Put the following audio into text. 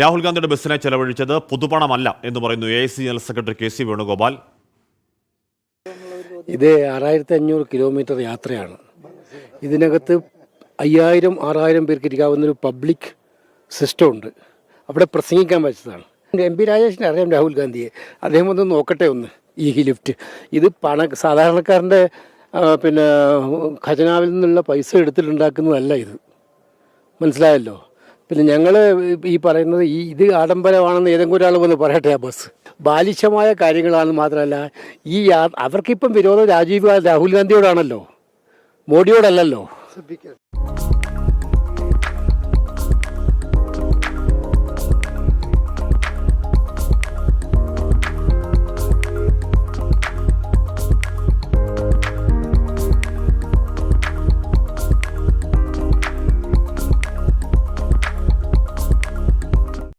രാഹുൽ ഗാന്ധിയുടെ ബസ്സിനെ ചെലവഴിച്ചത് പൊതുപണമല്ല എന്ന് പറയുന്നു AIC general secretary KC Venugopal. ഇത് 6500 കിലോമീറ്റർ യാത്രയാണ്. ഇതിനകത്ത് 5000-6000 പേർക്ക് ഇരിക്കാവുന്നൊരു പബ്ലിക് സിസ്റ്റം ഉണ്ട്. അവിടെ പ്രസംഗിക്കാൻ വെച്ചതാണ്. MP രാജേഷിനെ അറിയാം രാഹുൽ ഗാന്ധിയെ. അദ്ദേഹം ഒന്ന് നോക്കട്ടെ ഈ ലിഫ്റ്റ്. ഇത് സാധാരണക്കാരൻ്റെ ഖജനാവിൽ നിന്നുള്ള പൈസ എടുത്തിട്ടുണ്ടാക്കുന്നതല്ല ഇത്. മനസ്സിലായല്ലോ. പിന്നെ ഞങ്ങൾ ഈ പറയുന്നത് ഇത് ആഡംബരമാണെന്ന് ഏതെങ്കിലും ഒരാൾ വന്ന് പറയട്ടെ. ആ ബസ് ബാലിശമായ കാര്യങ്ങളാണെന്ന് മാത്രമല്ല, അവർക്കിപ്പം വിരോധം രാഹുൽ ഗാന്ധിയോടാണല്ലോ, മോഡിയോടല്ലല്ലോ.